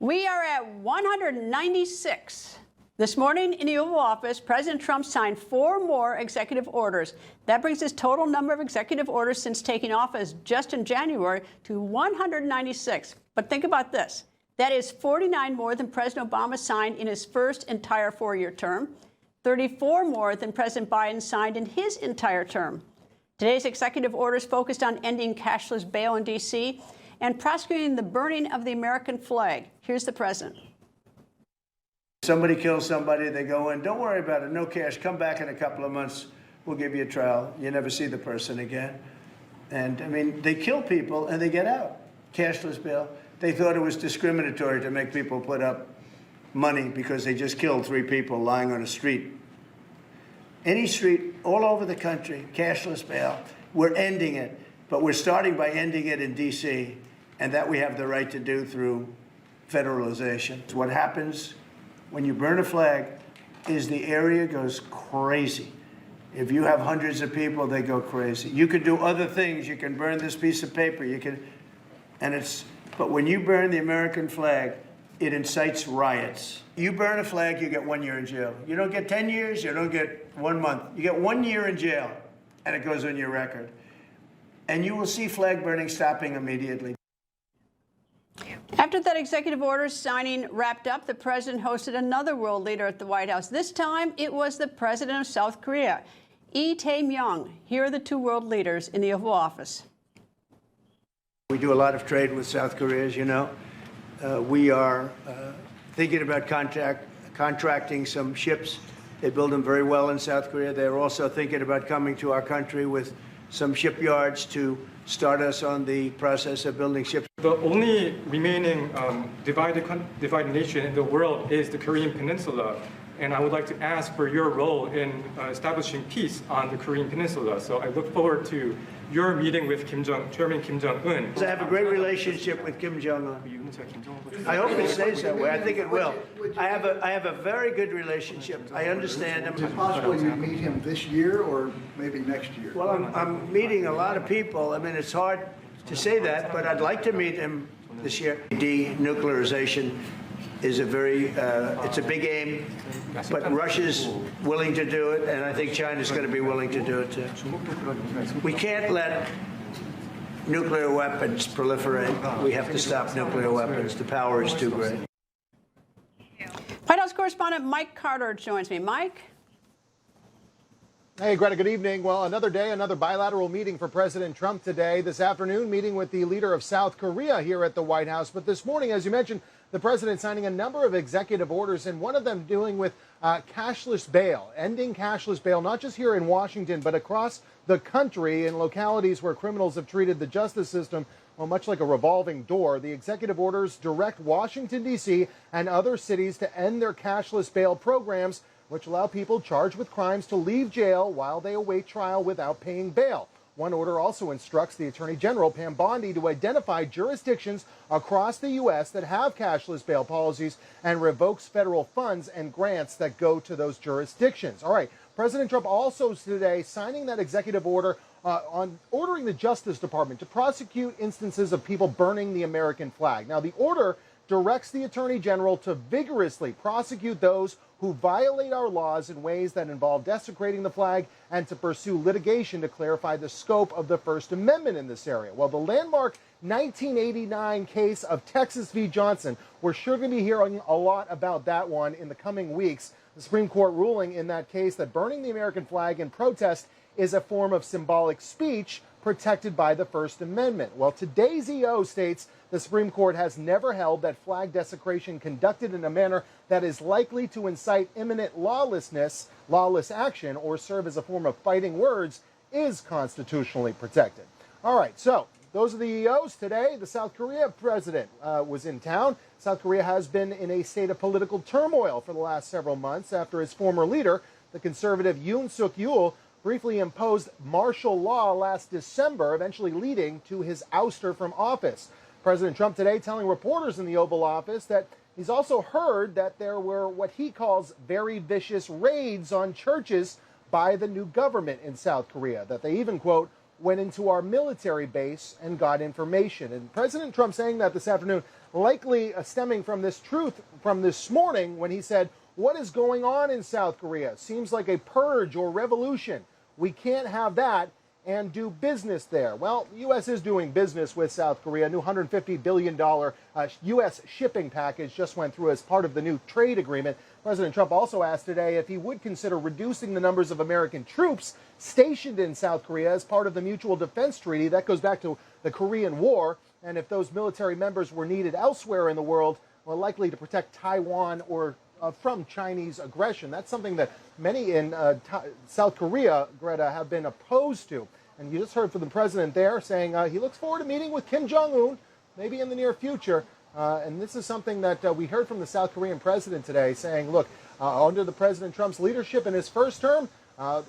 We are at 196. This morning in the Oval Office, President Trump signed 4 more executive orders. That brings his total number of executive orders since taking office just in January to 196. But think about this. That is 49 more than President Obama signed in his first entire 4-year term, 34 more than President Biden signed in his entire term. Today's executive orders focused on ending cashless bail in D.C. and prosecuting the burning of the American flag. Here's the president. Somebody kills somebody, they go in, don't worry about it, no cash, come back in a couple of months, we'll give you a trial. You never see the person again. And, I mean, they kill people and they get out. Cashless bail. They thought it was discriminatory to make people put up money because they just killed 3 people lying on a street. Any street, all over the country, cashless bail. We're ending it, but we're starting by ending it in D.C., and that we have the right to do through federalization. It's what happens when you burn a flag is the area goes crazy. If you have hundreds of people, they go crazy. You can do other things. You can burn this piece of paper. You can, but when you burn the American flag, it incites riots. You burn a flag, you get 1 year in jail. You don't get 10 years, you don't get 1 month. You get 1 year in jail, and it goes on your record. And you will see flag burning stopping immediately. After that executive order signing wrapped up, the president hosted another world leader at the White House. This time, it was the president of South Korea, Lee Tae-myung. Here are the 2 world leaders in the Oval Office. We do a lot of trade with South Korea, as you know. We are thinking about contracting some ships. They build them very well in South Korea. They're also thinking about coming to our country with some shipyards to start us on the process of building ships. The only remaining divided nation in the world is the Korean Peninsula. And I would like to ask for your role in establishing peace on the Korean Peninsula. So I look forward to your meeting with Chairman Kim Jong-un. I have a great relationship with Kim Jong-un. I hope it stays that way. I think it will. I have a very good relationship. I understand him. Is it possible you meet him this year or maybe next year? Well, I'm meeting a lot of people. I mean, it's hard to say that, but I'd like to meet him this year. Denuclearization is it's a big aim, but Russia's willing to do it, and I think China's going to be willing to do it too. We can't let nuclear weapons proliferate. We have to stop nuclear weapons. The power is too great. White House correspondent Mike Carter joins me. Mike? Hey, Greta, good evening. Well, another day, another bilateral meeting for President Trump today. This afternoon, meeting with the leader of South Korea here at the White House. But this morning, as you mentioned, the president signing a number of executive orders, and one of them dealing with cashless bail, ending cashless bail, not just here in Washington, but across the country in localities where criminals have treated the justice system, well, much like a revolving door. The executive orders direct Washington, D.C. and other cities to end their cashless bail programs, which allow people charged with crimes to leave jail while they await trial without paying bail. One order also instructs the Attorney General, Pam Bondi, to identify jurisdictions across the U.S. that have cashless bail policies and revokes federal funds and grants that go to those jurisdictions. All right, President Trump also today signing that executive order on ordering the Justice Department to prosecute instances of people burning the American flag. Now, the order directs the Attorney General to vigorously prosecute those who violate our laws in ways that involve desecrating the flag and to pursue litigation to clarify the scope of the First Amendment in this area. Well, the landmark 1989 case of Texas v. Johnson, we're sure going to be hearing a lot about that one in the coming weeks. The Supreme Court ruling in that case that burning the American flag in protest is a form of symbolic speech protected by the First Amendment. Well, today's EO states the Supreme Court has never held that flag desecration conducted in a manner that is likely to incite imminent lawless action or serve as a form of fighting words is constitutionally protected. All right, so those are the EOs today. The South Korea president was in town. South Korea has been in a state of political turmoil for the last several months after his former leader, the conservative Yoon Suk-yeol, briefly imposed martial law last December, eventually leading to his ouster from office. President Trump today telling reporters in the Oval Office that he's also heard that there were what he calls very vicious raids on churches by the new government in South Korea, that they even, quote, went into our military base and got information. And President Trump saying that this afternoon, likely stemming from this truth from this morning when he said, what is going on in South Korea? Seems like a purge or revolution. We can't have that and do business there. Well, the U.S. is doing business with South Korea. A new $150 billion U.S. shipping package just went through as part of the new trade agreement. President Trump also asked today if he would consider reducing the numbers of American troops stationed in South Korea as part of the Mutual Defense Treaty. That goes back to the Korean War. And if those military members were needed elsewhere in the world, were likely to protect Taiwan or from Chinese aggression. That's something that many in South Korea, Greta, have been opposed to. And you just heard from the president there saying he looks forward to meeting with Kim Jong-un, maybe in the near future. And this is something that we heard from the South Korean president today saying, look, under the President Trump's leadership in his first term, the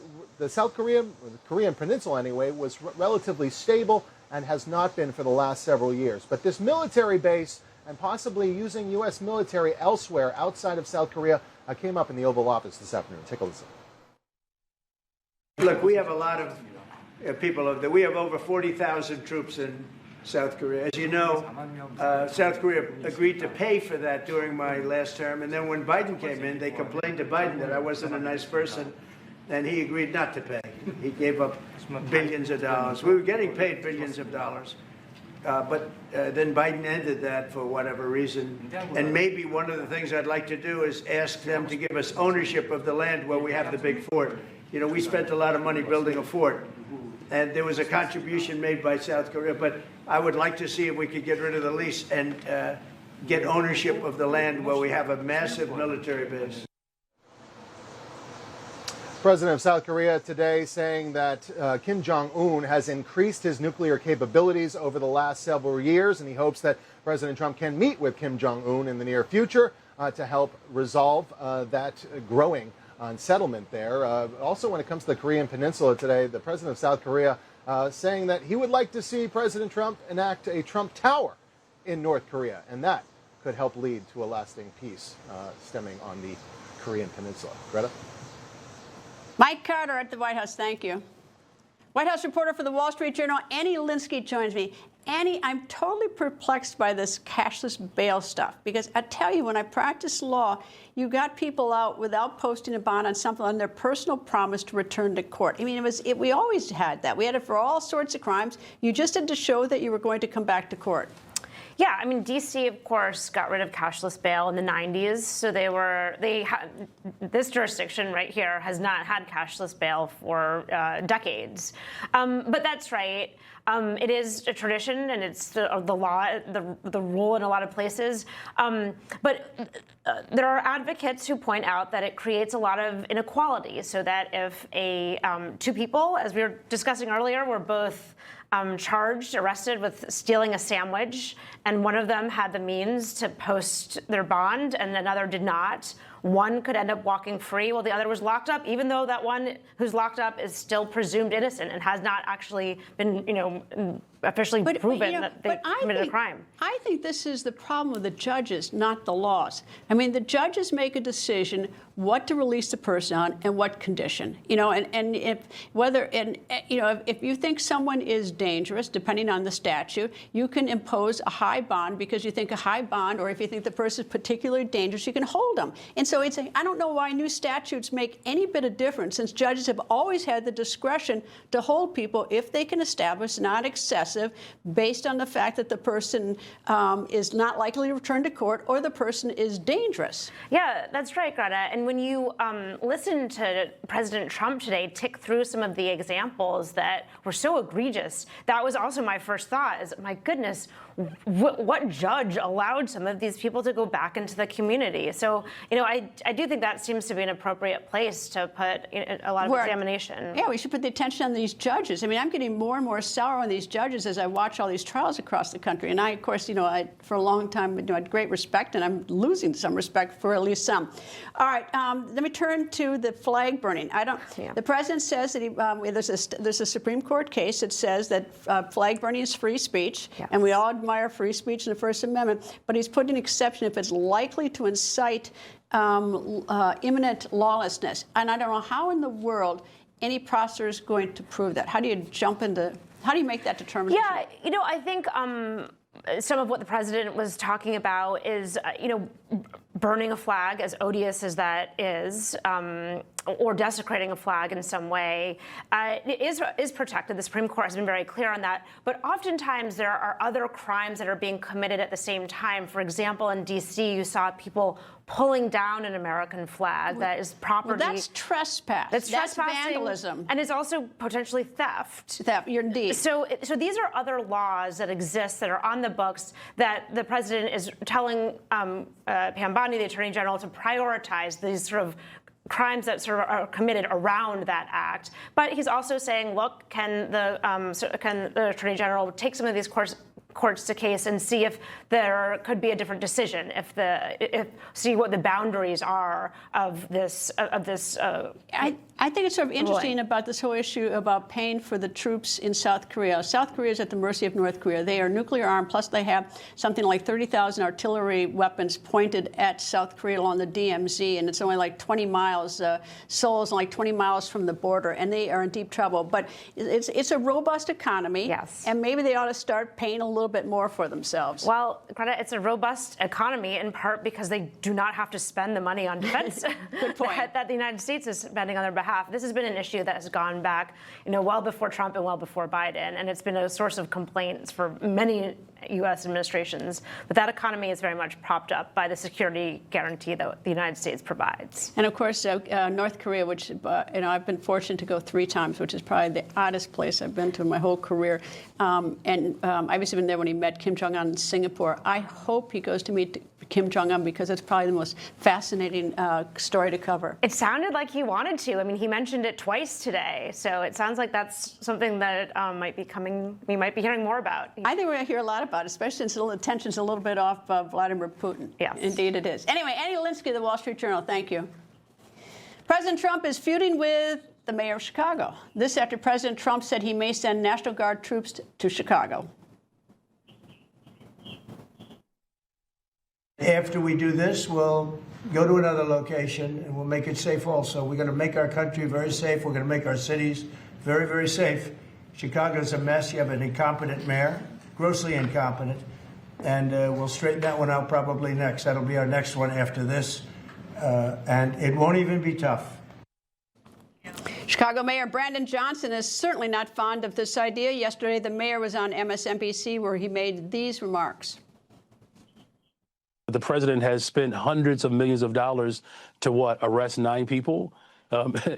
Korean Peninsula anyway, was relatively stable and has not been for the last several years. But this military base and possibly using U.S. military elsewhere outside of South Korea came up in the Oval Office this afternoon. Take a listen. Look, we have a lot of people over there. We have over 40,000 troops in South Korea. As you know, South Korea agreed to pay for that during my last term. And then when Biden came in, they complained to Biden that I wasn't a nice person. And he agreed not to pay. He gave up billions of dollars. We were getting paid billions of dollars. But then Biden ended that for whatever reason. And maybe one of the things I'd like to do is ask them to give us ownership of the land where we have the big fort. You know, we spent a lot of money building a fort. And there was a contribution made by South Korea. But I would like to see if we could get rid of the lease and get ownership of the land where we have a massive military base. President of South Korea today saying that Kim Jong-un has increased his nuclear capabilities over the last several years, and he hopes that President Trump can meet with Kim Jong-un in the near future to help resolve that growing unsettlement there. Also, when it comes to the Korean Peninsula today, the president of South Korea saying that he would like to see President Trump enact a Trump Tower in North Korea, and that could help lead to a lasting peace stemming on the Korean Peninsula. Greta? Mike Carter at the White House, thank you. White House reporter for the Wall Street Journal, Annie Linsky, joins me. Annie, I'm totally perplexed by this cashless bail stuff, because I tell you, when I practiced law, you got people out without posting a bond on something on their personal promise to return to court. I mean, we always had that. We had it for all sorts of crimes. You just had to show that you were going to come back to court. Yeah, I mean, D.C., of course, got rid of cashless bail in the 90s. So this jurisdiction right here has not had cashless bail for decades. But that's right. It is a tradition, and it's the law, the rule in a lot of places. But there are advocates who point out that it creates a lot of inequality, so that if two people, as we were discussing earlier, were both arrested with stealing a sandwich, and one of them had the means to post their bond and another did not, one could end up walking free while the other was locked up, even though that one who's locked up is still presumed innocent and has not actually been, officially proven that they committed a crime. I think this is the problem with the judges, not the laws. I mean, the judges make a decision what to release the person on and what condition. And if you think someone is dangerous, depending on the statute, you can impose a high bond because you think a high bond, or if you think the person is particularly dangerous, you can hold them. And so I don't know why new statutes make any bit of difference, since judges have always had the discretion to hold people if they can establish not excessive, based on the fact that the person is not likely to return to court or the person is dangerous. Yeah, that's right, Greta. And when you listen to President Trump today tick through some of the examples that were so egregious, that was also my first thought is, my goodness, what judge allowed some of these people to go back into the community? So, I do think that seems to be an appropriate place to put a lot of examination. Yeah, we should put the attention on these judges. I mean, I'm getting more and more sour on these judges as I watch all these trials across the country. And I, of course, for a long time, had great respect, and I'm losing some respect for at least some. All right, let me turn to the flag burning. The president says that there's a Supreme Court case that says that flag burning is free speech, and we all admire free speech in the First Amendment, but he's put an exception if it's likely to incite imminent lawlessness. And I don't know how in the world any prosecutor going to prove that? How do you make that determination? Yeah, I think some of what the president was talking about is, burning a flag, as odious as that is, or desecrating a flag in some way, is protected. The Supreme Court has been very clear on that. But oftentimes there are other crimes that are being committed at the same time. For example, in D.C., you saw people pulling down an American flag that is property. Well, that's trespass. That's vandalism. And it's also potentially theft. Theft, you're indeed. So these are other laws that exist that are on the books that the president is telling Pam Bondi, the Attorney General, to prioritize these sort of crimes that sort of are committed around that act. But he's also saying, look, can the Attorney General take some of these courts to case and see if there could be a different decision, see what the boundaries are of this. I think it's sort of interesting about this whole issue about paying for the troops in South Korea. South Korea is at the mercy of North Korea. They are nuclear armed, plus they have something like 30,000 artillery weapons pointed at South Korea along the DMZ, and it's only like 20 miles. Seoul is like 20 miles from the border, and they are in deep trouble. But it's a robust economy, yes, and maybe they ought to start paying a little bit more for themselves. Well, Greta, it's a robust economy in part because they do not have to spend the money on defense Good point. that the United States is spending on their behalf. This has been an issue that has gone back, well before Trump and well before Biden, and it's been a source of complaints for many U.S. administrations. But that economy is very much propped up by the security guarantee that the United States provides. And of course, North Korea, which I've been fortunate to go 3 times, which is probably the oddest place I've been to in my whole career. I've obviously been there when he met Kim Jong-un in Singapore. I hope he goes to meet Kim Jong-un because it's probably the most fascinating story to cover. It sounded like he wanted to. I mean, he mentioned it twice today, so it sounds like that's something that we might be hearing more about. I think we're going to hear a lot about it, especially since the tension's a little bit off Vladimir Putin. Yes. Indeed it is. Anyway, Annie Linsky, The Wall Street Journal, thank you. President Trump is feuding with the mayor of Chicago. This after President Trump said he may send National Guard troops to Chicago. After we do this, we'll go to another location and we'll make it safe also. We're going to make our country very safe. We're going to make our cities very, very safe. Chicago's a mess. You have an incompetent mayor, grossly incompetent. And we'll straighten that one out probably next. That'll be our next one after this. And it won't even be tough. Chicago Mayor Brandon Johnson is certainly not fond of this idea. Yesterday, the mayor was on MSNBC where he made these remarks. The president has spent hundreds of millions of dollars to arrest 9 people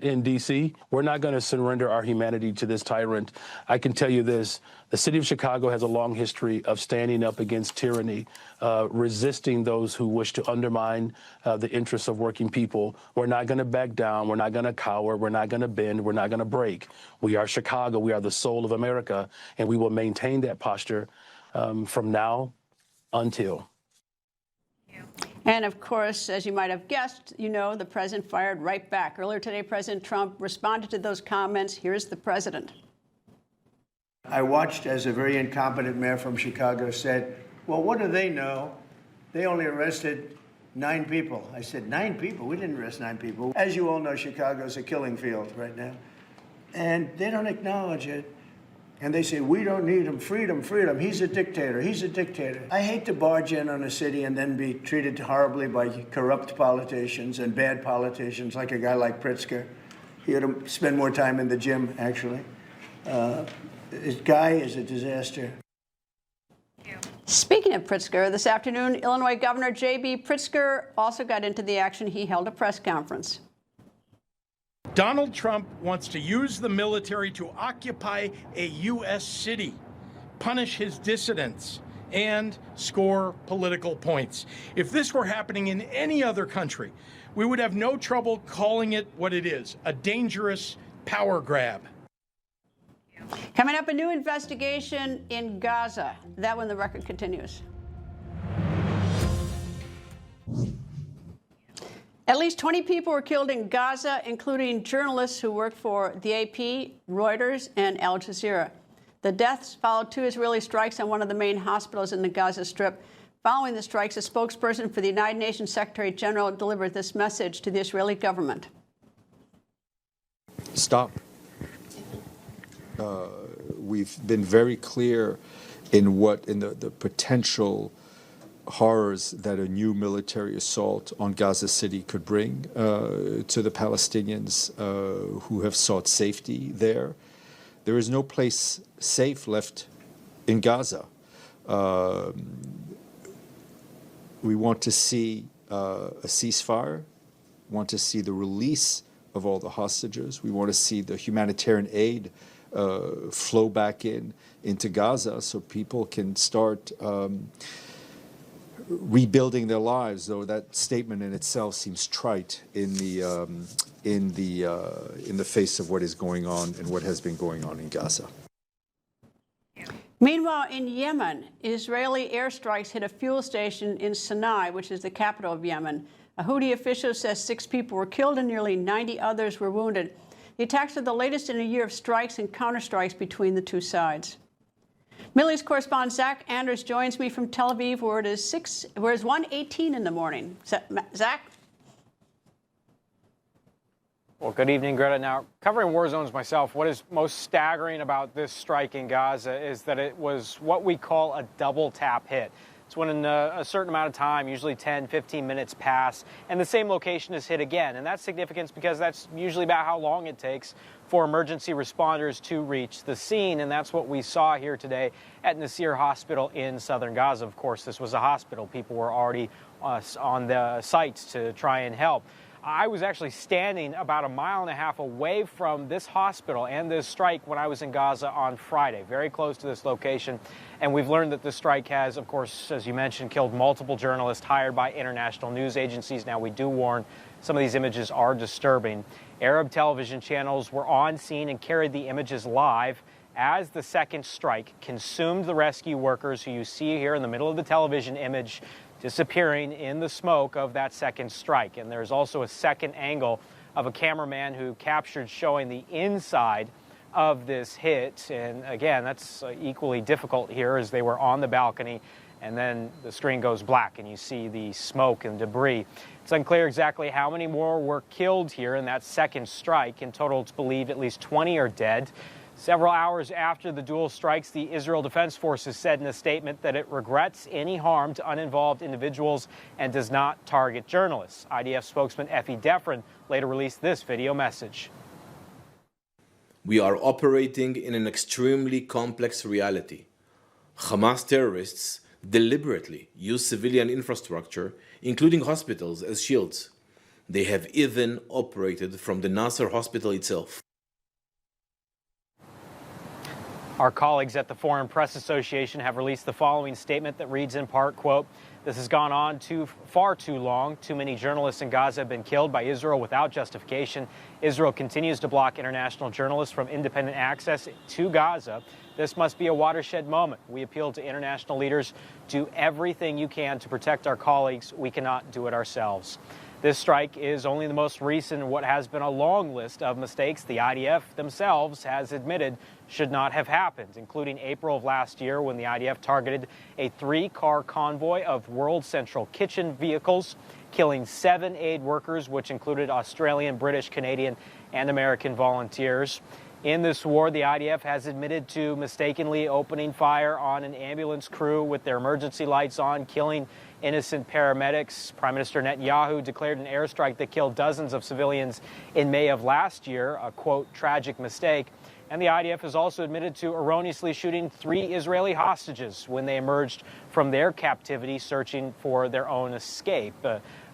in D.C. We're not going to surrender our humanity to this tyrant. I can tell you this. The city of Chicago has a long history of standing up against tyranny, resisting those who wish to undermine the interests of working people. We're not going to back down. We're not going to cower. We're not going to bend. We're not going to break. We are Chicago. We are the soul of America, and we will maintain that posture from now until. And of course, as you might have guessed, the president fired right back. Earlier today, President Trump responded to those comments. Here's the president. I watched as a very incompetent mayor from Chicago said, well, what do they know? They only arrested 9 people. I said, 9 people? We didn't arrest 9 people. As you all know, Chicago's a killing field right now. And they don't acknowledge it. And they say, we don't need him. Freedom, freedom. He's a dictator. He's a dictator. I hate to barge in on a city and then be treated horribly by corrupt politicians and bad politicians, like a guy like Pritzker. He ought to spend more time in the gym, actually. This guy is a disaster. Speaking of Pritzker, this afternoon, Illinois Governor J.B. Pritzker also got into the action. He held a press conference. Donald Trump wants to use the military to occupy a U.S. city, punish his dissidents, and score political points. If this were happening in any other country, we would have no trouble calling it what it is, a dangerous power grab. Coming up, a new investigation in Gaza. That one, the record continues. At least 20 people were killed in Gaza, including journalists who work for the AP, Reuters, and Al Jazeera. The deaths followed 2 Israeli strikes on one of the main hospitals in the Gaza Strip. Following the strikes, a spokesperson for the United Nations Secretary General delivered this message to the Israeli government. Stop We've been very clear in the potential horrors that a new military assault on Gaza City could bring to the Palestinians who have sought safety there. There is no place safe left in Gaza. We want to see a ceasefire, want to see the release of all the hostages. We want to see the humanitarian aid flow back into Gaza so people can start rebuilding their lives. Though that statement in itself seems trite in the face of what is going on and what has been going on in Gaza. Meanwhile, in Yemen, Israeli airstrikes hit a fuel station in Sinai, which is the capital of Yemen. A Houthi official says 6 people were killed and nearly 90 others were wounded. The attacks are the latest in a year of strikes and counterstrikes between the two sides. Middle East correspondent Zach Anders joins me from Tel Aviv, where it is 1:18 in the morning. Zach? Well, good evening, Greta. Now, covering war zones myself, what is most staggering about this strike in Gaza is that it was what we call a double tap hit. It's when in a certain amount of time, usually 10, 15 minutes pass, and the same location is hit again. And that's significant because that's usually about how long it takes for emergency responders to reach the scene. And that's what we saw here today at Nasir Hospital in southern Gaza. Of course, this was a hospital. People were already on the site to try and help. I was actually standing about 1.5 miles away from this hospital and this strike when I was in Gaza on Friday, very close to this location. And we've learned that this strike has, of course, as you mentioned, killed multiple journalists hired by international news agencies. Now, we do warn some of these images are disturbing. Arab television channels were on scene and carried the images live as the second strike consumed the rescue workers who you see here in the middle of the television image, disappearing in the smoke of that second strike. And there's also a second angle of a cameraman who captured showing the inside of this hit. And again, that's equally difficult here as they were on the balcony and then the screen goes black and you see the smoke and debris. It's unclear exactly how many more were killed here in that second strike. In total, it's believed at least 20 are dead. Several hours after the dual strikes, the Israel Defense Forces said in a statement that it regrets any harm to uninvolved individuals and does not target journalists. IDF spokesman Effie Defrin later released this video message. We are operating in an extremely complex reality. Hamas terrorists deliberately use civilian infrastructure, including hospitals, as shields. They have even operated from the Nasser hospital itself. Our colleagues at the Foreign Press Association have released the following statement that reads in part, quote, "This has gone on far too long. Too many journalists in Gaza have been killed by Israel without justification. Israel continues to block international journalists from independent access to Gaza. This must be a watershed moment. We appeal to international leaders, do everything you can to protect our colleagues. We cannot do it ourselves." This strike is only the most recent in what has been a long list of mistakes the IDF themselves has admitted should not have happened, including April of last year when the IDF targeted a 3-car convoy of World Central Kitchen vehicles, killing 7 aid workers, which included Australian, British, Canadian, and American volunteers. In this war, the IDF has admitted to mistakenly opening fire on an ambulance crew with their emergency lights on, killing innocent paramedics. Prime Minister Netanyahu declared an airstrike that killed dozens of civilians in May of last year, a, quote, tragic mistake. And the IDF has also admitted to erroneously shooting 3 Israeli hostages when they emerged from their captivity searching for their own escape.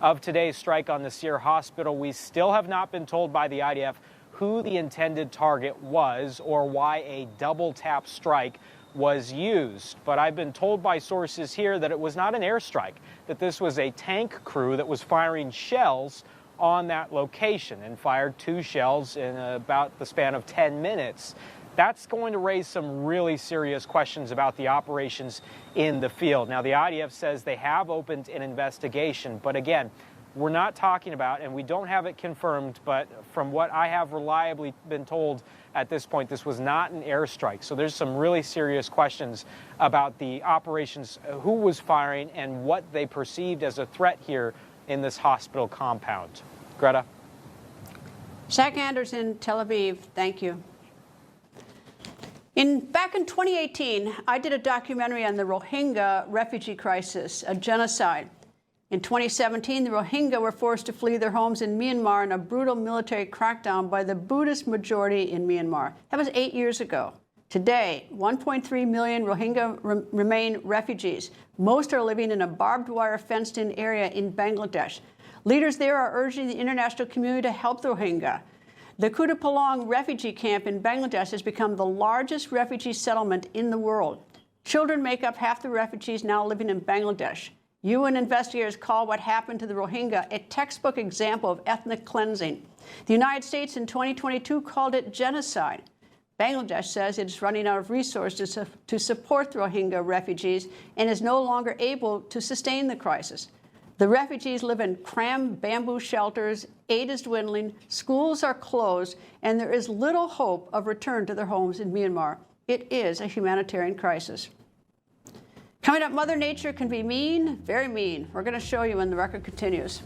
Of today's strike on Nasir Hospital, we still have not been told by the IDF who the intended target was or why a double tap strike was used. But I've been told by sources here that it was not an airstrike, that this was a tank crew that was firing shells on that location and fired 2 shells in about the span of 10 minutes. That's going to raise some really serious questions about the operations in the field. Now, the IDF says they have opened an investigation, but again, we're not talking about, and we don't have it confirmed, but from what I have reliably been told at this point, this was not an airstrike. So there's some really serious questions about the operations, who was firing, and what they perceived as a threat here in this hospital compound. Greta? Zach Anders in Tel Aviv, thank you. Back in 2018, I did a documentary on the Rohingya refugee crisis, a genocide. In 2017, the Rohingya were forced to flee their homes in Myanmar in a brutal military crackdown by the Buddhist majority in Myanmar. That was 8 years ago. Today, 1.3 million Rohingya remain refugees. Most are living in a barbed wire fenced-in area in Bangladesh. Leaders there are urging the international community to help the Rohingya. The Kutupalong refugee camp in Bangladesh has become the largest refugee settlement in the world. Children make up half the refugees now living in Bangladesh. UN investigators call what happened to the Rohingya a textbook example of ethnic cleansing. The United States in 2022 called it genocide. Bangladesh says it is running out of resources to support the Rohingya refugees and is no longer able to sustain the crisis. The refugees live in crammed bamboo shelters, aid is dwindling, schools are closed, and there is little hope of return to their homes in Myanmar. It is a humanitarian crisis. Coming up, Mother Nature can be mean, very mean. We're going to show you when the record continues.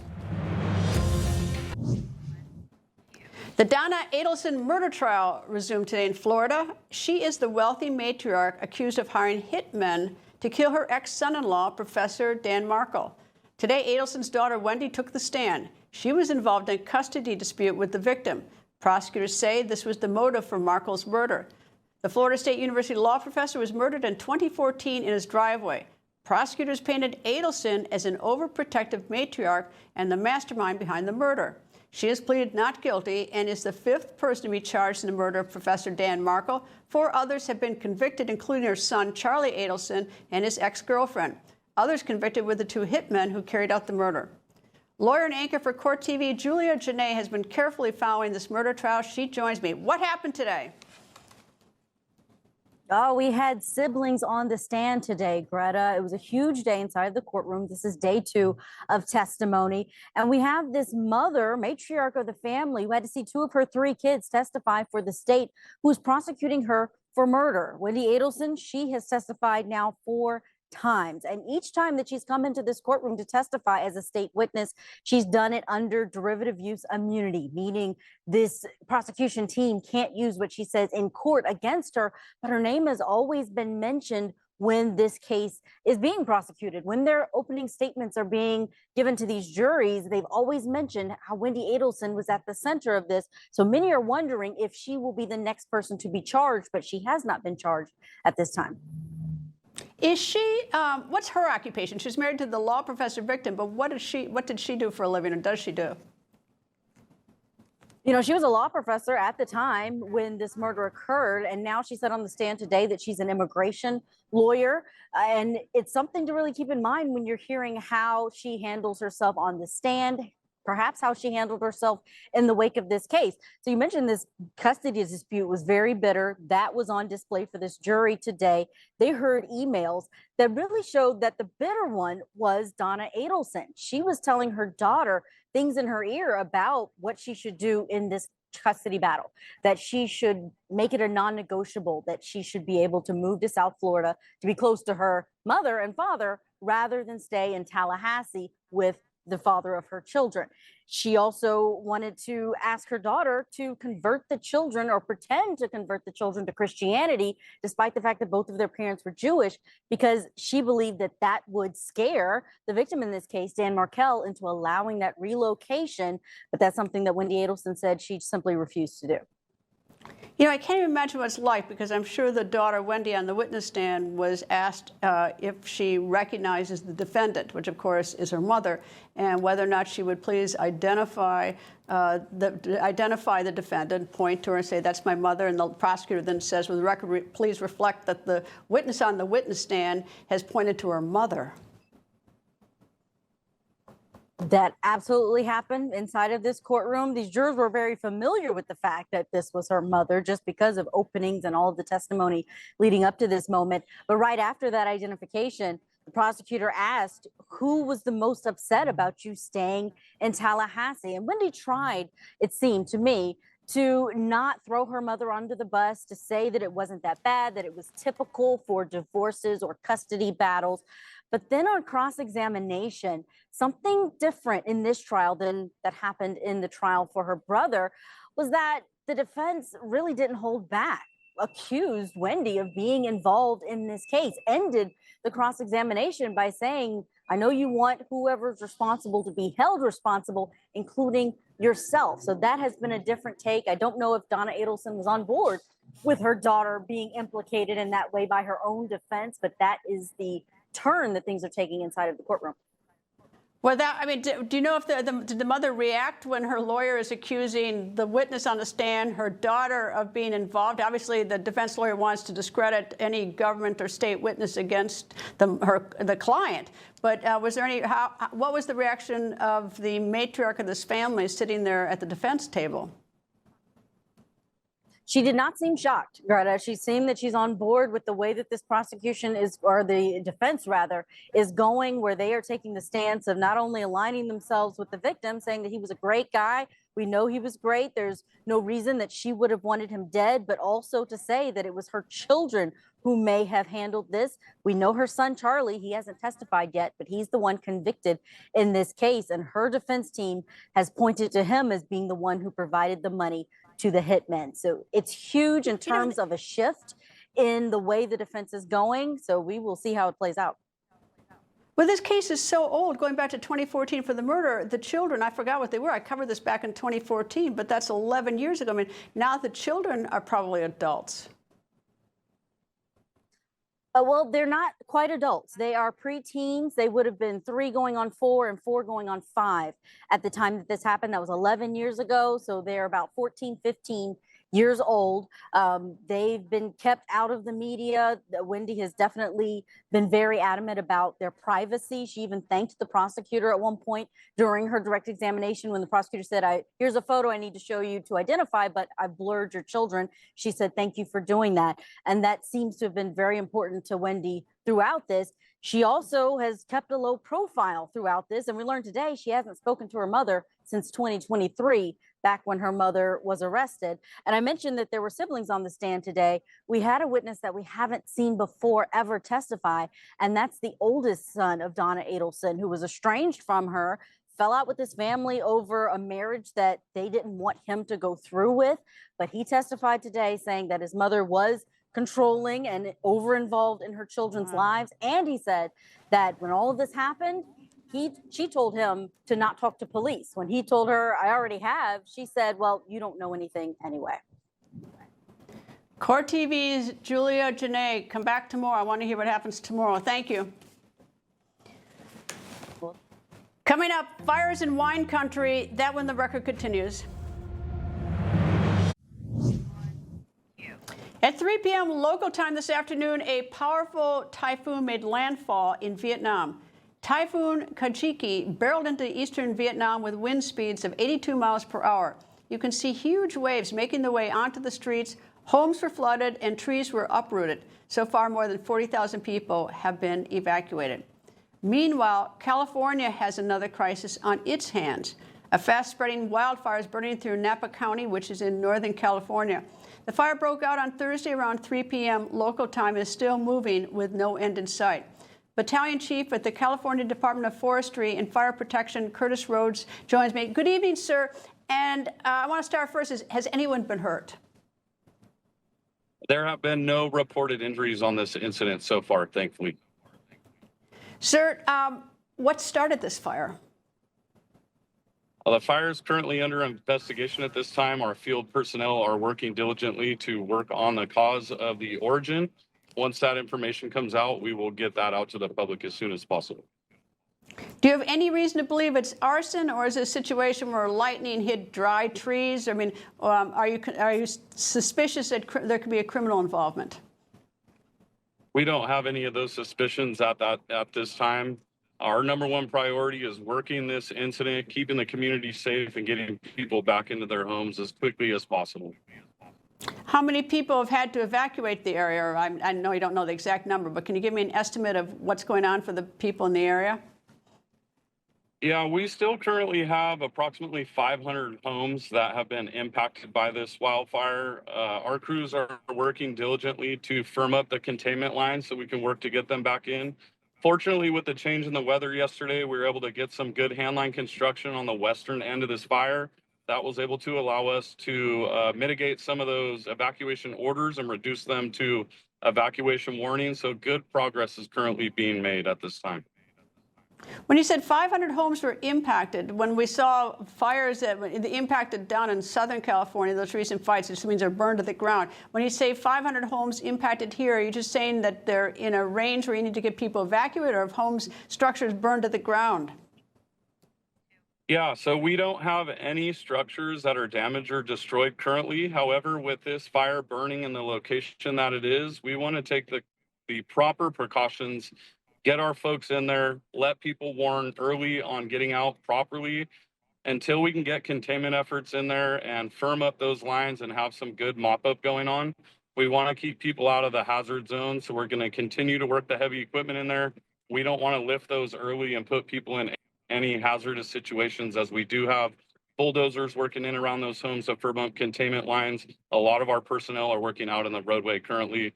The Donna Adelson murder trial resumed today in Florida. She is the wealthy matriarch accused of hiring hitmen to kill her ex-son-in-law, Professor Dan Markle. Today, Adelson's daughter, Wendy, took the stand. She was involved in a custody dispute with the victim. Prosecutors say this was the motive for Markle's murder. The Florida State University law professor was murdered in 2014 in his driveway. Prosecutors painted Adelson as an overprotective matriarch and the mastermind behind the murder. She has pleaded not guilty and is the fifth person to be charged in the murder of Professor Dan Markle. 4 others have been convicted, including her son, Charlie Adelson, and his ex-girlfriend. Others convicted were the 2 hitmen who carried out the murder. Lawyer and anchor for Court TV, Julia Janae, has been carefully following this murder trial. She joins me. What happened today? Oh, we had siblings on the stand today, Greta. It was a huge day inside the courtroom. This is day 2 of testimony. And we have this mother, matriarch of the family, who had to see 2 of her 3 kids testify for the state, who's prosecuting her for murder. Wendy Adelson, she has testified now 4 times. And each time that she's come into this courtroom to testify as a state witness, she's done it under derivative use immunity, meaning this prosecution team can't use what she says in court against her, but her name has always been mentioned when this case is being prosecuted. When their opening statements are being given to these juries, they've always mentioned how Wendy Adelson was at the center of this. So many are wondering if she will be the next person to be charged, but she has not been charged at this time. Is she, what's her occupation? She's married to the law professor victim, but what did she do for a living, or does she do? You know, she was a law professor at the time when this murder occurred, and now she said on the stand today that she's an immigration lawyer. And it's something to really keep in mind when you're hearing how she handles herself on the stand, perhaps how she handled herself in the wake of this case. So you mentioned this custody dispute was very bitter. That was on display for this jury today. They heard emails that really showed that the bitter one was Donna Adelson. She was telling her daughter things in her ear about what she should do in this custody battle, that she should make it a non-negotiable, that she should be able to move to South Florida to be close to her mother and father rather than stay in Tallahassee with the father of her children. She also wanted to ask her daughter to convert the children or pretend to convert the children to Christianity, despite the fact that both of their parents were Jewish, because she believed that that would scare the victim in this case, Dan Markle, into allowing that relocation. But that's something that Wendy Adelson said she simply refused to do. You know, I can't even imagine what it's like, because I'm sure the daughter, Wendy, on the witness stand was asked if she recognizes the defendant, which of course is her mother, and whether or not she would please identify the defendant, point to her and say, that's my mother. And the prosecutor then says, well, the record please reflect that the witness on the witness stand has pointed to her mother. That absolutely happened inside of this courtroom. These jurors were very familiar with the fact that this was her mother just because of openings and all of the testimony leading up to this moment. But right after that identification, the prosecutor asked, who was the most upset about you staying in Tallahassee? And Wendy tried, it seemed to me, to not throw her mother under the bus, to say that it wasn't that bad, that it was typical for divorces or custody battles. But then on cross-examination, something different in this trial than that happened in the trial for her brother was that the defense really didn't hold back. accused Wendy of being involved in this case, ended the cross-examination by saying, I know you want whoever's responsible to be held responsible, including yourself. So that has been a different take. I don't know if Donna Adelson was on board with her daughter being implicated in that way by her own defense, but that is the turn that things are taking inside of the courtroom. Well, do you know if did the mother react when her lawyer is accusing the witness on the stand, her daughter, of being involved? Obviously, the defense lawyer wants to discredit any government or state witness against the client. But was there what was the reaction of the matriarch of this family sitting there at the defense table? She did not seem shocked, Greta. She seemed that she's on board with the way that this prosecution is, or the defense rather, is going, where they are taking the stance of not only aligning themselves with the victim, saying that he was a great guy. We know he was great. There's no reason that she would have wanted him dead, but also to say that it was her children who may have handled this. We know her son, Charlie, he hasn't testified yet, but he's the one convicted in this case. And her defense team has pointed to him as being the one who provided the money to the hitmen. So it's huge in terms of a shift in the way the defense is going. So we will see how it plays out. Well, this case is so old, going back to 2014 for the murder. The children, I forgot what they were. I covered this back in 2014, but that's 11 years ago. I mean, now the children are probably adults. Well, they're not quite adults. They are preteens. They would have been 3 going on 4 and 4 going on 5 at the time that this happened. That was 11 years ago. So they're about 14, 15 years old. They've been kept out of the media. Wendy has definitely been very adamant about their privacy. She even thanked the prosecutor at one point during her direct examination when the prosecutor said, here's a photo I need to show you to identify, but I've blurred your children. She said, thank you for doing that. And that seems to have been very important to Wendy throughout this. She also has kept a low profile throughout this. And we learned today she hasn't spoken to her mother since 2023, back when her mother was arrested. And I mentioned that there were siblings on the stand today. We had a witness that we haven't seen before ever testify, and that's the oldest son of Donna Adelson, who was estranged from her, fell out with his family over a marriage that they didn't want him to go through with. But he testified today saying that his mother was controlling and over-involved in her children's lives. And he said that when all of this happened, she told him to not talk to police. When he told her, I already have, she said, well, you don't know anything anyway. Court TV's Julia Janae, come back tomorrow. I want to hear what happens tomorrow. Thank you. Coming up, fires in wine country. That when the record continues. At 3 p.m. local time this afternoon, a powerful typhoon made landfall in Vietnam. Typhoon Kajiki barreled into eastern Vietnam with wind speeds of 82 miles per hour. You can see huge waves making their way onto the streets. Homes were flooded and trees were uprooted. So far, more than 40,000 people have been evacuated. Meanwhile, California has another crisis on its hands. A fast-spreading wildfire is burning through Napa County, which is in Northern California. The fire broke out on Thursday around 3 p.m. local time and is still moving with no end in sight. Battalion Chief at the California Department of Forestry and Fire Protection, Curtis Rhodes, joins me. Good evening, sir. And I want to start first. Has anyone been hurt? There have been no reported injuries on this incident so far, thankfully. Sir, what started this fire? The fire is currently under investigation at this time. Our field personnel are working diligently to work on the cause of the origin. Once that information comes out, we will get that out to the public as soon as possible. Do you have any reason to believe it's arson, or is it a situation where lightning hit dry trees? I mean, are you suspicious that there could be a criminal involvement? We don't have any of those suspicions at this time. Our number one priority is working this incident, keeping the community safe, and getting people back into their homes as quickly as possible. How many people have had to evacuate the area? I know you don't know the exact number, but can you give me an estimate of what's going on for the people in the area? Yeah, we still currently have approximately 500 homes that have been impacted by this wildfire. Our crews are working diligently to firm up the containment lines so we can work to get them back in. Fortunately, with the change in the weather yesterday, we were able to get some good handline construction on the western end of this fire. that was able to allow us to mitigate some of those evacuation orders and reduce them to evacuation warnings. So good progress is currently being made at this time. When you said 500 homes were impacted, when we saw fires that impacted down in Southern California, those recent fires, it just means they're burned to the ground. When you say 500 homes impacted here, are you just saying that they're in a range where you need to get people evacuated, or have homes, structures burned to the ground? Yeah, so we don't have any structures that are damaged or destroyed currently. However, with this fire burning in the location that it is, we want to take the proper precautions, get our folks in there, let people warn early on getting out properly until we can get containment efforts in there and firm up those lines and have some good mop up going on. We want to keep people out of the hazard zone, so we're going to continue to work the heavy equipment in there. We don't want to lift those early and put people in any hazardous situations, as we do have bulldozers working in around those homes to firm up containment lines. A lot of our personnel are working out in the roadway currently.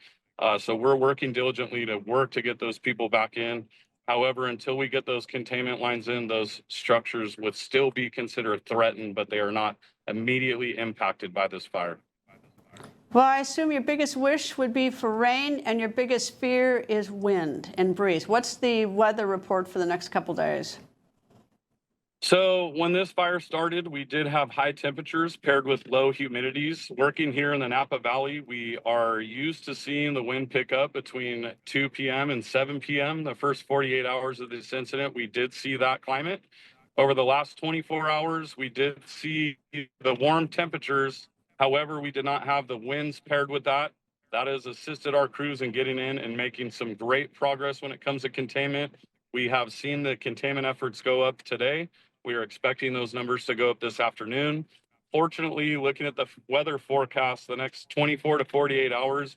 So we're working diligently to get those people back in. However, until we get those containment lines in, those structures would still be considered threatened, but they are not immediately impacted by this fire. Well, I assume your biggest wish would be for rain, and your biggest fear is wind and breeze. What's the weather report for the next couple days? So when this fire started, we did have high temperatures paired with low humidities. Working here in the Napa Valley, we are used to seeing the wind pick up between 2 p.m. and 7 p.m. The first 48 hours of this incident, we did see that climate. Over the last 24 hours, we did see the warm temperatures. However, we did not have the winds paired with that. That has assisted our crews in getting in and making some great progress when it comes to containment. We have seen the containment efforts go up today. We are expecting those numbers to go up this afternoon. Fortunately, looking at the weather forecast, the next 24 to 48 hours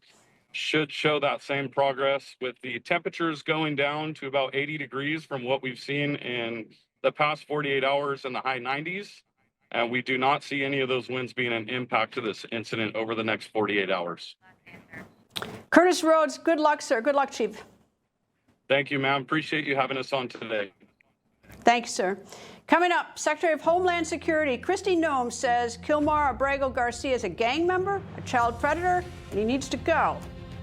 should show that same progress, with the temperatures going down to about 80 degrees from what we've seen in the past 48 hours in the high 90s. And we do not see any of those winds being an impact to this incident over the next 48 hours. Curtis Rhodes, good luck, sir. Good luck, Chief. Thank you, ma'am. Appreciate you having us on today. Thank you, sir. Coming up, Secretary of Homeland Security Kristi Noem says Kilmar Abrego Garcia is a gang member, a child predator, and he needs to go.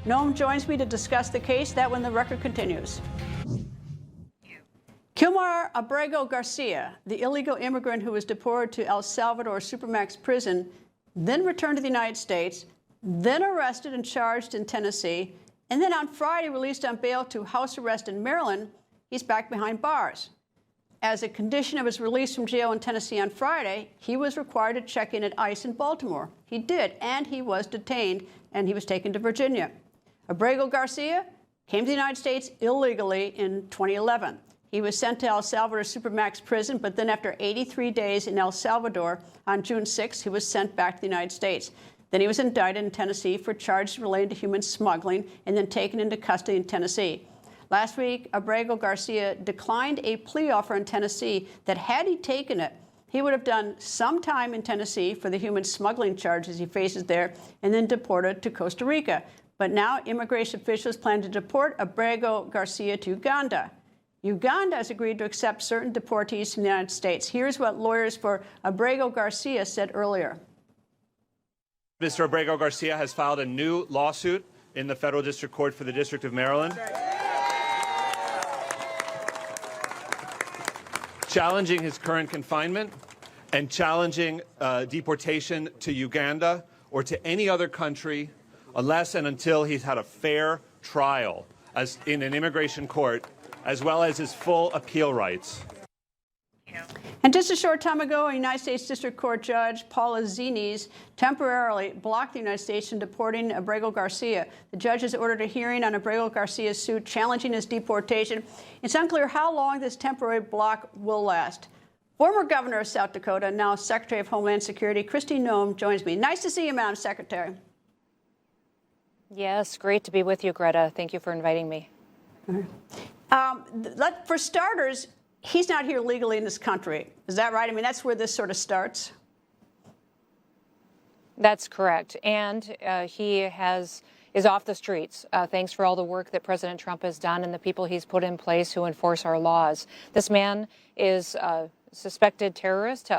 Noem joins me to discuss the case. That when the record continues. Kilmar Abrego Garcia, the illegal immigrant who was deported to El Salvador Supermax prison, then returned to the United States, then arrested and charged in Tennessee, and then on Friday released on bail to house arrest in Maryland, he's back behind bars. As a condition of his release from jail in Tennessee on Friday, he was required to check in at ICE in Baltimore. He did, and he was detained, and he was taken to Virginia. Abrego Garcia came to the United States illegally in 2011. He was sent to El Salvador Supermax prison, but then after 83 days in El Salvador, on June 6, he was sent back to the United States. Then he was indicted in Tennessee for charges related to human smuggling and then taken into custody in Tennessee. Last week, Abrego Garcia declined a plea offer in Tennessee that, had he taken it, he would have done some time in Tennessee for the human smuggling charges he faces there and then deported to Costa Rica. But now immigration officials plan to deport Abrego Garcia to Uganda. Uganda has agreed to accept certain deportees from the United States. Here's what lawyers for Abrego Garcia said earlier. Mr. Abrego Garcia has filed a new lawsuit in the Federal District Court for the District of Maryland, challenging his current confinement and challenging deportation to Uganda or to any other country unless and until he's had a fair trial as in an immigration court, as well as his full appeal rights. And just a short time ago, a United States District Court Judge, Paula Zines, temporarily blocked the United States from deporting Abrego Garcia. The judge has ordered a hearing on Abrego Garcia's suit challenging his deportation. It's unclear how long this temporary block will last. Former Governor of South Dakota, now Secretary of Homeland Security, Kristi Noem, joins me. Nice to see you, Madam Secretary. Yes, great to be with you, Greta. Thank you for inviting me. For starters, he's not here legally in this country. Is that right? I mean, that's where this sort of starts. That's correct. And he is off the streets. Thanks for all the work that President Trump has done and the people he's put in place who enforce our laws. This man is suspected terrorist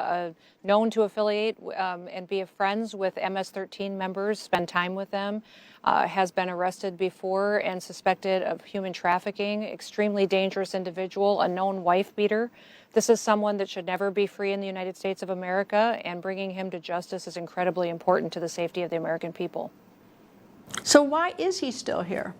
known to affiliate and be friends with MS-13 members, spend time with them, has been arrested before and suspected of human trafficking, extremely dangerous individual, a known wife beater. This is someone that should never be free in the United States of America, and bringing him to justice is incredibly important to the safety of the American people. So why is he still here?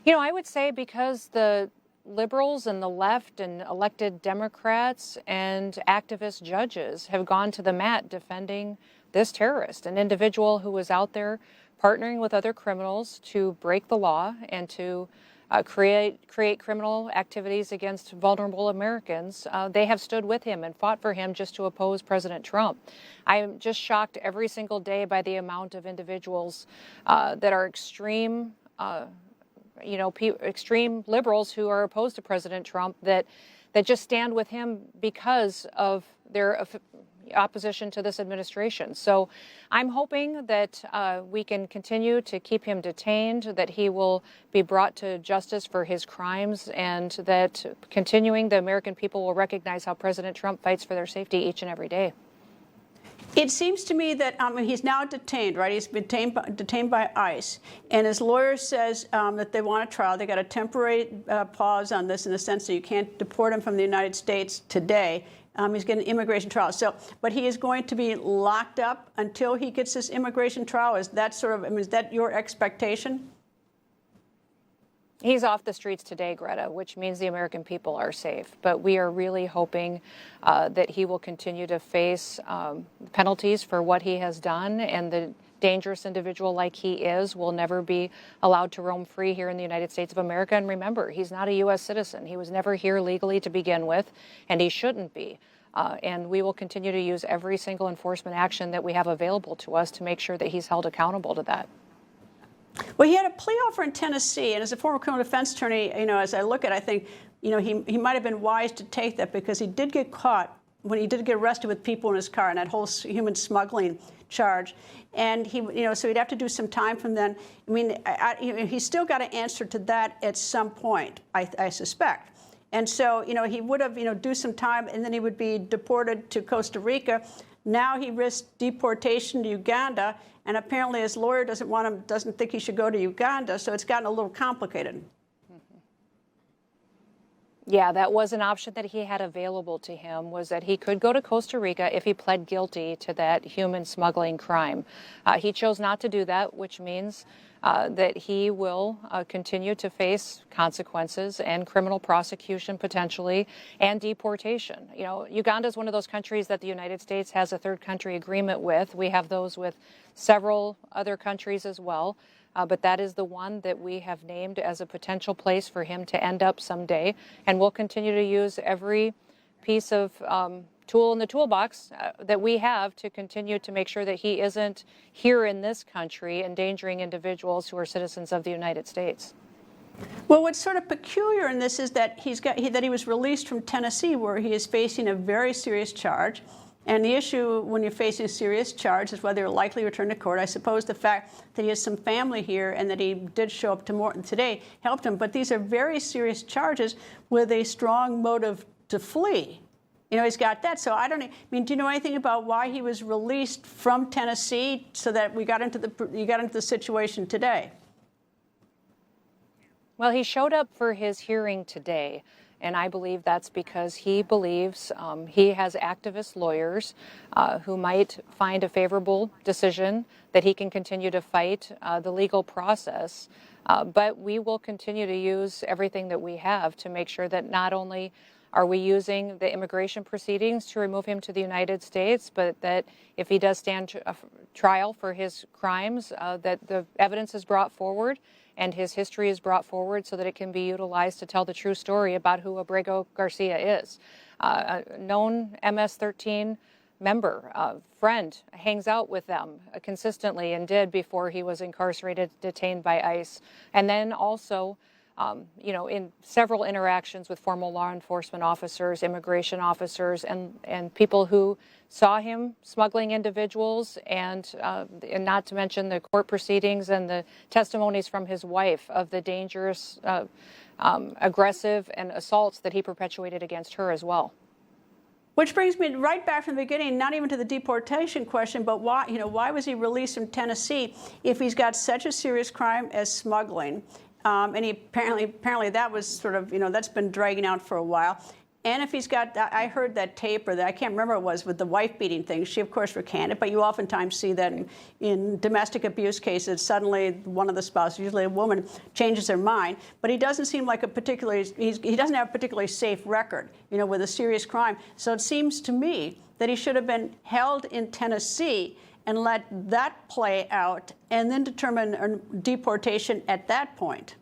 You know, I would say because the liberals and the left and elected Democrats and activist judges have gone to the mat defending this terrorist, an individual who was out there partnering with other criminals to break the law and to create criminal activities against vulnerable Americans. They have stood with him and fought for him just to oppose President Trump. I am just shocked every single day by the amount of individuals that are extreme extreme liberals who are opposed to President Trump that just stand with him because of their opposition to this administration. So I'm hoping that we can continue to keep him detained, that he will be brought to justice for his crimes, and that continuing the American people will recognize how President Trump fights for their safety each and every day. It seems to me that he's now detained, right? He's been detained by ICE, and his lawyer says that they want a trial. They got a temporary pause on this in the sense that you can't deport him from the United States today. He's getting an immigration trial. But he is going to be locked up until he gets this immigration trial. Is that is that your expectation? He's off the streets today, Greta, which means the American people are safe. But we are really hoping that he will continue to face penalties for what he has done, and the dangerous individual like he is will never be allowed to roam free here in the United States of America. And remember, he's not a U.S. citizen. He was never here legally to begin with, and he shouldn't be. And we will continue to use every single enforcement action that we have available to us to make sure that he's held accountable to that. Well, he had a plea offer in Tennessee, and as a former criminal defense attorney, as I look at it, I think, he might have been wise to take that, because he did get caught when he did get arrested with people in his car, and that whole human smuggling charge. And so he'd have to do some time from then. I mean, he's still got to answer to that at some point, I suspect. And so, he would have, do some time, and then he would be deported to Costa Rica. Now he risks deportation to Uganda, and apparently his lawyer doesn't think he should go to Uganda, so it's gotten a little complicated. Yeah, that was an option that he had available to him, was that he could go to Costa Rica if he pled guilty to that human smuggling crime. He chose not to do that, which means that he will continue to face consequences and criminal prosecution potentially, and deportation. Uganda is one of those countries that the United States has a third country agreement with. We have those with several other countries as well. But that is the one that we have named as a potential place for him to end up someday. And we'll continue to use every piece of tool in the toolbox that we have to continue to make sure that he isn't here in this country endangering individuals who are citizens of the United States. Well, what's sort of peculiar in this is that that he was released from Tennessee, where he is facing a very serious charge. And the issue when you're facing a serious charge is whether you're likely to return to court. I suppose the fact that he has some family here and that he did show up to Morton today helped him. But these are very serious charges with a strong motive to flee. He's got that. So do you know anything about why he was released from Tennessee so that you got into the situation today? Well, he showed up for his hearing today. And I believe that's because he believes he has activist lawyers who might find a favorable decision that he can continue to fight the legal process. But we will continue to use everything that we have to make sure that not only are we using the immigration proceedings to remove him to the United States, but that if he does stand trial for his crimes, that the evidence is brought forward and his history is brought forward so that it can be utilized to tell the true story about who Abrego Garcia is. A known MS-13 member, friend, hangs out with them consistently and did before he was incarcerated, detained by ICE. And then also in several interactions with former law enforcement officers, immigration officers, and people who saw him smuggling individuals, and not to mention the court proceedings and the testimonies from his wife of the dangerous, aggressive, and assaults that he perpetuated against her as well. Which brings me right back from the beginning, not even to the deportation question, but why was he released from Tennessee if he's got such a serious crime as smuggling? And he apparently that was sort of, that's been dragging out for a while. And if he's got, I heard that tape, or that I can't remember what it was, with the wife beating thing. She, of course, recanted, but you oftentimes see that in domestic abuse cases, suddenly one of the spouses, usually a woman, changes their mind. But he doesn't seem like he doesn't have a particularly safe record, with a serious crime. So it seems to me that he should have been held in Tennessee and let that play out, and then determine deportation at that point.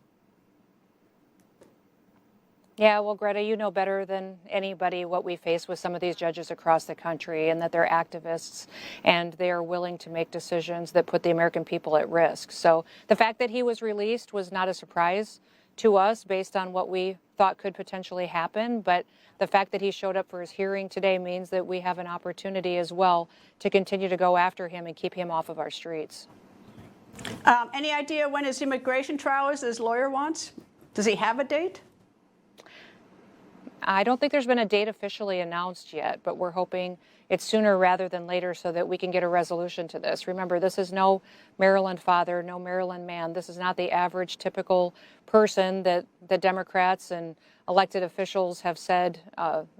Yeah, well, Greta, you know better than anybody what we face with some of these judges across the country, and that they're activists and they are willing to make decisions that put the American people at risk. So the fact that he was released was not a surprise to us based on what we thought could potentially happen. But the fact that he showed up for his hearing today means that we have an opportunity as well to continue to go after him and keep him off of our streets. Any idea when his immigration trial is, his lawyer wants? Does he have a date? I don't think there's been a date officially announced yet, but we're hoping it's sooner rather than later so that we can get a resolution to this. Remember, this is no Maryland father, no Maryland man. This is not the average, typical person that the Democrats and elected officials have said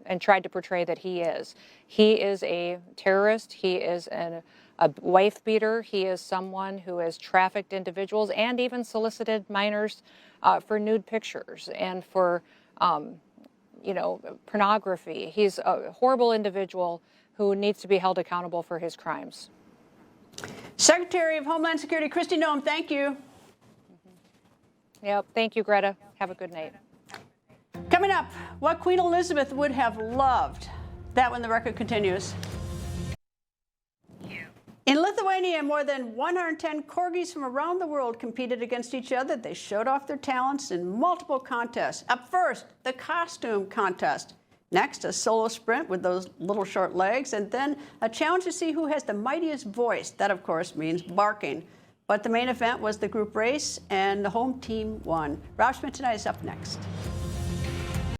and tried to portray that he is. He is a terrorist. He is a wife beater. He is someone who has trafficked individuals and even solicited minors for nude pictures and for pornography. He's a horrible individual who needs to be held accountable for his crimes. Secretary of Homeland Security Kristi Noem, thank you. Yep, thank you, Greta. Have a good night. Coming up, what Queen Elizabeth would have loved. That when the record continues. In Lithuania, more than 110 corgis from around the world competed against each other. They showed off their talents in multiple contests. Up first, the costume contest. Next, a solo sprint with those little short legs. And then a challenge to see who has the mightiest voice. That, of course, means barking. But the main event was the group race, and the home team won. Rob Schmidt tonight is up next.